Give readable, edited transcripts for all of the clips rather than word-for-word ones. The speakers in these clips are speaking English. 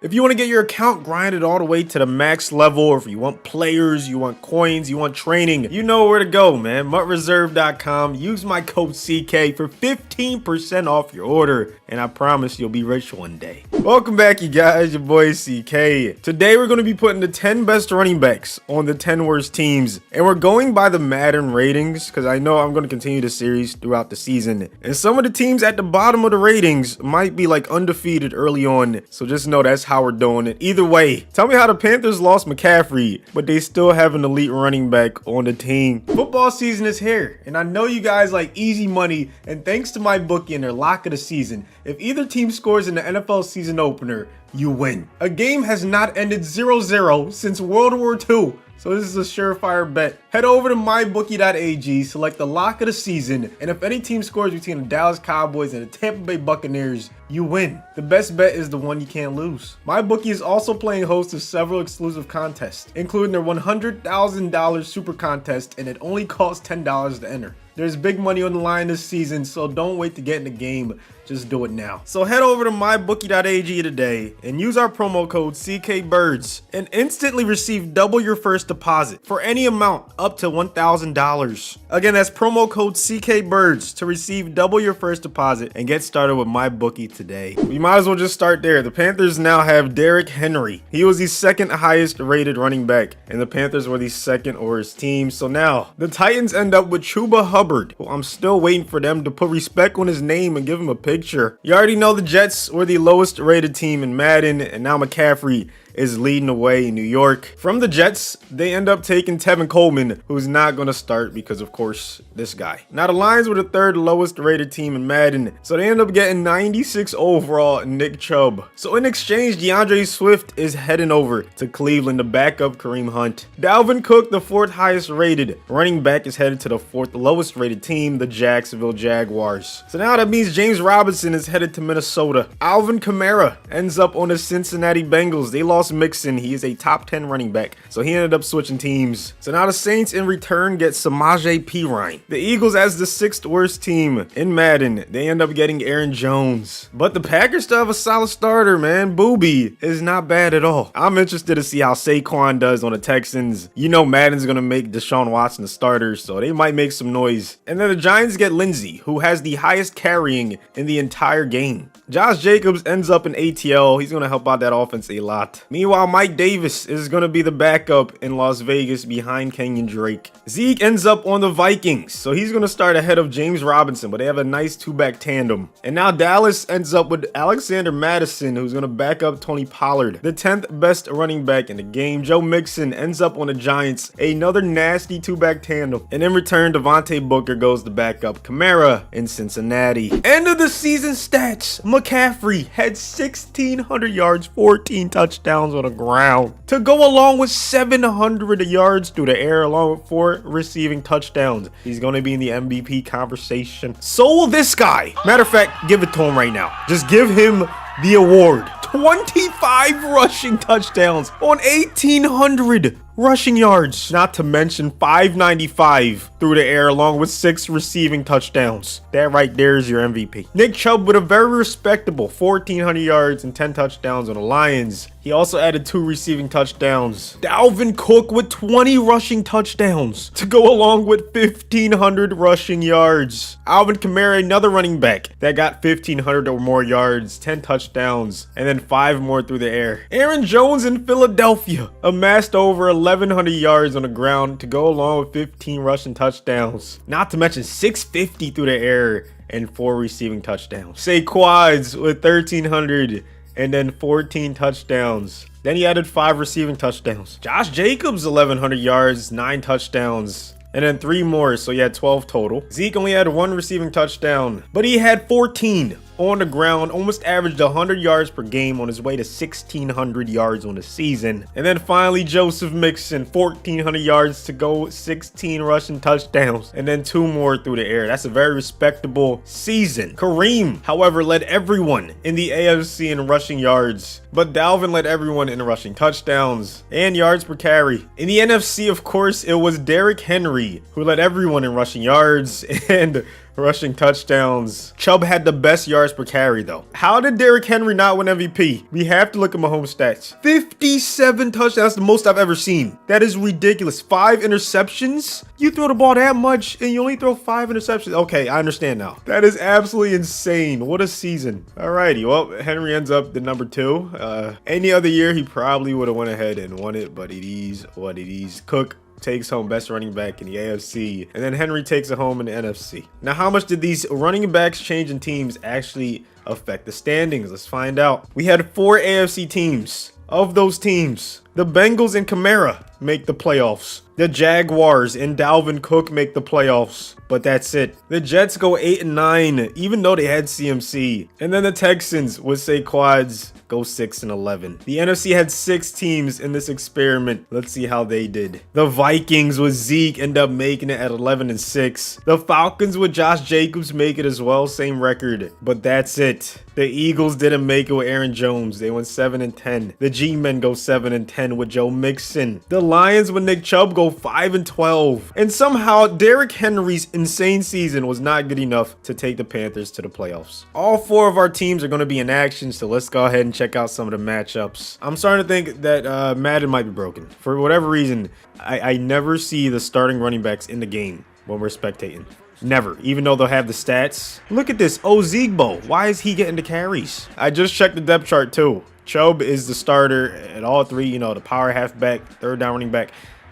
If you want to get your account grinded all the way to the max level, or if you want players, you want coins, you want training, you know where to go, man. MutReserve.com. Use my code CK for 15% off your order, and I promise you'll be rich one day. Welcome back, you guys. Your boy CK. Today we're going to be putting the 10 best running backs on the 10 worst teams, and we're going by the Madden ratings because I know I'm going to continue the series throughout the season. And some of the teams at the bottom of the ratings might be like undefeated early on, so just know that's how we're doing it. Either way, tell me how the Panthers lost McCaffrey, but they still have an elite running back on the team. Football season is here, and I know you guys like easy money, and thanks to my bookie and their lock of the season, if either team scores in the NFL season opener, you win. A game has not ended 0-0 since World War II. So this is a surefire bet. Head over to mybookie.ag, select the lock of the season, and if any team scores between the Dallas Cowboys and the Tampa Bay Buccaneers, you win. The best bet is the one you can't lose. MyBookie is also playing host to several exclusive contests, including their $100,000 super contest, and it only costs $10 to enter. There's big money on the line this season, so don't wait to get in the game. Just do it now. So head over to mybookie.ag today and use our promo code CKBirds and instantly receive double your first deposit for any amount up to $1,000. Again, that's promo code CKBirds to receive double your first deposit and get started with MyBookie today. We might as well just start there. The Panthers now have Derrick Henry. He was the second highest rated running back, and the Panthers were the second worst team. So now the Titans end up with Chuba Hubbard, who I'm still waiting for them to put respect on his name and give him a picture. You already know the Jets were the lowest rated team in Madden, and now McCaffrey is leading the way in New York. From the Jets, they end up taking Tevin Coleman, who's not going to start because, of course, this guy. Now, the Lions were the third lowest rated team in Madden, so they end up getting 96 overall and Nick Chubb. So in exchange, DeAndre Swift is heading over to Cleveland to back up Kareem Hunt. Dalvin Cook, the fourth highest rated running back, is headed to the fourth lowest rated team, the Jacksonville Jaguars. So now that means James Robinson is headed to Minnesota. Alvin Kamara ends up on the Cincinnati Bengals. They lost Mixon. He is a top 10 running back, so he ended up switching teams. So now the Saints in return get Samaje Perine. The Eagles, as the sixth worst team in Madden, they end up getting Aaron Jones. But the Packers still have a solid starter, man. Booby is not bad at all. I'm interested to see how Saquon does on the Texans. You know Madden's gonna make Deshaun Watson the starter, so they might make some noise. And then the Giants get Lindsey, who has the highest carrying in the entire game. Josh Jacobs ends up in ATL. He's gonna help out that offense a lot. Meanwhile, Mike Davis is going to be the backup in Las Vegas behind Kenyon Drake. Zeke ends up on the Vikings, so he's going to start ahead of James Robinson, but they have a nice two-back tandem. And now Dallas ends up with Alexander Madison, who's going to back up Tony Pollard, the 10th best running back in the game. Joe Mixon ends up on the Giants, another nasty two-back tandem. And in return, Devontae Booker goes to back up Kamara in Cincinnati. End of the season stats. McCaffrey had 1,600 yards, 14 touchdowns on the ground to go along with 700 yards through the air, along with 4 receiving touchdowns. He's going to be in the MVP conversation. So will this guy. Matter of fact, give it to him right now. Just give him the award. 25 rushing touchdowns on 1,800 rushing yards, not to mention 595 through the air, along with 6 receiving touchdowns. That right there is your MVP. Nick Chubb with a very respectable 1,400 yards and 10 touchdowns on the Lions. He also added 2 receiving touchdowns. Dalvin Cook with 20 rushing touchdowns to go along with 1,500 rushing yards. Alvin Kamara, another running back that got 1,500 or more yards, 10 touchdowns, and then 5 more through the air. Aaron Jones in Philadelphia amassed over 1,100 yards on the ground to go along with 15 rushing touchdowns. Not to mention 650 through the air and 4 receiving touchdowns. Saquads with 1,300 and then 14 touchdowns. Then he added 5 receiving touchdowns. Josh Jacobs, 1,100 yards, 9 touchdowns. And then 3 more, so he had 12 total. Zeke only had 1 receiving touchdown, but he had 14 on the ground, almost averaged 100 yards per game on his way to 1,600 yards on the season. And then finally, Joseph Mixon, 1,400 yards to go, 16 rushing touchdowns, and then 2 more through the air. That's a very respectable season. Kareem, however, led everyone in the AFC in rushing yards, but Dalvin led everyone in rushing touchdowns and yards per carry. In the NFC, of course, it was Derrick Henry who led everyone in rushing yards and rushing touchdowns. Chubb had the best yards per carry, though. How did Derrick Henry not win MVP? We have to look at Mahomes' stats. 57 touchdowns. That's the most I've ever seen. That is ridiculous. 5 interceptions? You throw the ball that much and you only throw 5 interceptions? Okay, I understand now. That is absolutely insane. What a season. Alrighty, well, Henry ends up the number 2. Any other year, he probably would have went ahead and won it, but it is what it is. Cook takes home best running back in the AFC, and then Henry takes it home in the NFC. Now, how much did these running backs changing teams actually affect the standings? Let's find out. We had 4 AFC teams. Of those teams, the Bengals and Kamara make the playoffs. The Jaguars and Dalvin Cook make the playoffs, but that's it. The Jets go 8-9, even though they had CMC. And then the Texans with Saquads go 6-11. The NFC had 6 teams in this experiment. Let's see how they did. The Vikings with Zeke end up making it at 11-6. The Falcons with Josh Jacobs make it as well, same record, but that's it. The Eagles didn't make it with Aaron Jones. They went 7-10. The G-Men go 7-10 with Joe Mixon. The Lions with Nick Chubb go 5-12. And somehow Derrick Henry's insane season was not good enough to take the Panthers to the playoffs. All 4 of our teams are going to be in action, so let's go ahead and check out some of the matchups. I'm starting to think that Madden might be broken. For whatever reason, I never see the starting running backs in the game when we're spectating. Never, even though they'll have the stats. Look at this, Ozigbo. Why is he getting the carries? I just checked the depth chart too. Chubb is the starter at all 3, you know, the power halfback, third down running back.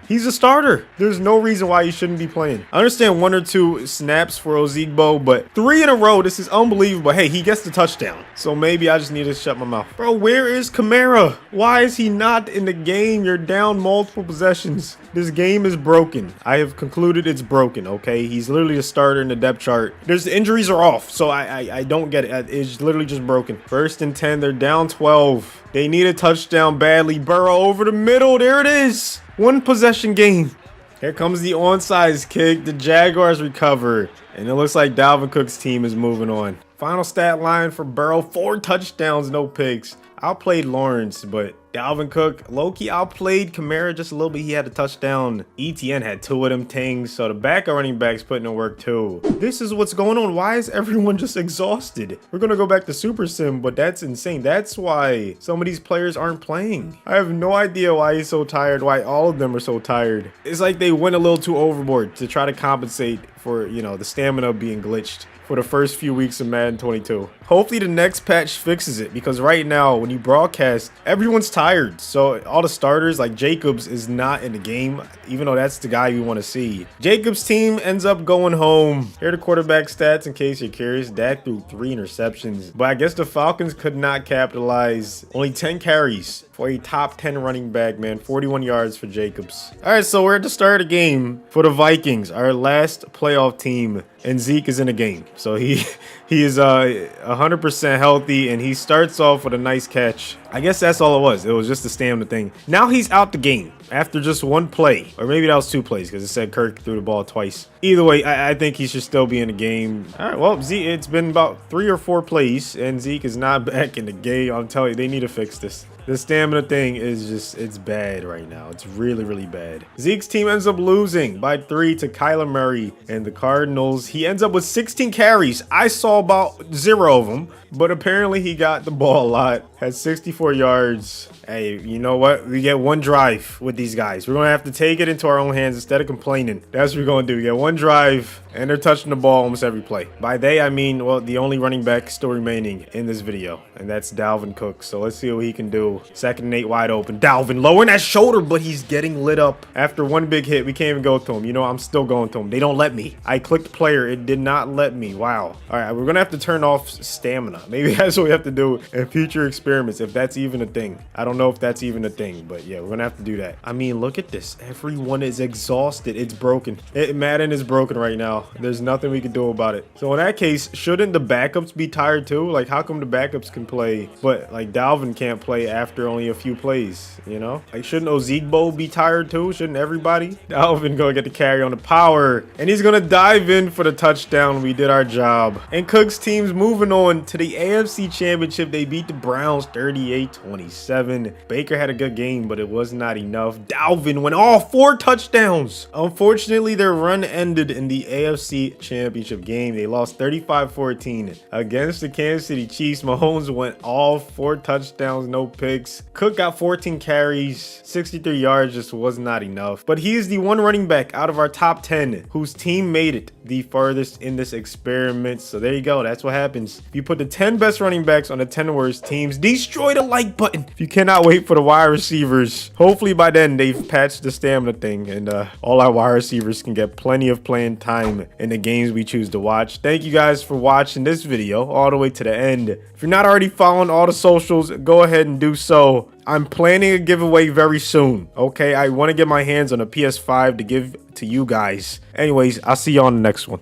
He's a starter. There's no reason why he shouldn't be playing. I understand 1 or 2 snaps for Ozigbo, but 3 in a row, this is unbelievable. Hey, he gets the touchdown. So maybe I just need to shut my mouth. Bro, where is Kamara? Why is he not in the game? You're down multiple possessions. This game is broken. I have concluded it's broken, okay? He's literally a starter in the depth chart. There's injuries are off, so I don't get it. It's literally just broken. 1st and 10, they're down 12. They need a touchdown badly. Burrow over the middle. There it is. 1 possession game. Here comes the onside kick. The Jaguars recover. And it looks like Dalvin Cook's team is moving on. Final stat line for Burrow. 4 touchdowns, no picks. Outplayed Lawrence, but Dalvin Cook, low-key outplayed Kamara just a little bit. He had a touchdown. ETN had 2 of them things, so the backup running backs putting in work too. This is what's going on. Why is everyone just exhausted? We're going to go back to Super Sim, but that's insane. That's why some of these players aren't playing. I have no idea why he's so tired, why all of them are so tired. It's like they went a little too overboard to try to compensate for, you know, the stamina being glitched for the first few weeks of Madden 22. Hopefully the next patch fixes it, because right now when you broadcast, everyone's tired. So all the starters, like Jacobs is not in the game, even though that's the guy you want to see. Jacobs' team ends up going home. Here are the quarterback stats in case you're curious. Dak threw 3 interceptions, but I guess the Falcons could not capitalize. Only 10 carries for a top 10 running back, man. 41 yards for Jacobs. All right, so we're at the start of the game for the Vikings, our last playoff team, and Zeke is in the game. So he is 100% healthy, and he starts off with a nice catch. I guess that's all it was. It was just the stamina thing. Now he's out the game after just 1 play, or maybe that was 2 plays because it said Kirk threw the ball twice. Either way, I think he should still be in the game. All right, well, Zeke, it's been about 3 or 4 plays, and Zeke is not back in the game. I'm telling you, they need to fix this. The stamina thing is just, it's bad right now. It's really, really bad. Zeke's team ends up losing by 3 to Kyler Murray and the Cardinals. He ends up with 16 carries. I saw about 0 of them, but apparently he got the ball a lot. Had 64 yards. Hey, you know what? We get 1 drive with these guys. We're going to have to take it into our own hands instead of complaining. That's what we're going to do. We get 1 drive, and they're touching the ball almost every play. By they, I mean, well, the only running back still remaining in this video, and that's Dalvin Cook. So let's see what he can do. 2nd and 8 wide open. Dalvin lowering that shoulder, but he's getting lit up. After 1 big hit, we can't even go to him. You know, I'm still going to him. They don't let me. I clicked player. It did not let me. Wow. All right, we're going to have to turn off stamina. Maybe that's what we have to do in future experiments, if that's even a thing. I don't know if that's even a thing, but yeah, we're going to have to do that. I mean, look at this. Everyone is exhausted. It's broken. Madden is broken right now. There's nothing we can do about it. So in that case, shouldn't the backups be tired too? Like, how come the backups can play, but like Dalvin can't play after after only a few plays, you know? Like, shouldn't Ozigbo be tired too? Shouldn't everybody? Dalvin gonna get the carry on the power, and he's gonna dive in for the touchdown. We did our job. And Cook's team's moving on to the AFC Championship. They beat the Browns 38-27. Baker had a good game, but it was not enough. Dalvin went all 4 touchdowns. Unfortunately, their run ended in the AFC Championship game. They lost 35-14 against the Kansas City Chiefs. Mahomes went all 4 touchdowns, no picks. Cook got 14 carries, 63 yards, just was not enough. But he is the one running back out of our top 10 whose team made it the farthest in this experiment. So there you go. That's what happens. If you put the 10 best running backs on the 10 worst teams, destroy the like button. If you cannot wait for the wide receivers, hopefully by then they've patched the stamina thing and all our wide receivers can get plenty of playing time in the games we choose to watch. Thank you guys for watching this video all the way to the end. If you're not already following all the socials, go ahead and do so. I'm planning a giveaway very soon. Okay, I want to get my hands on a PS5 to give to you guys. Anyways, I'll see you on the next one.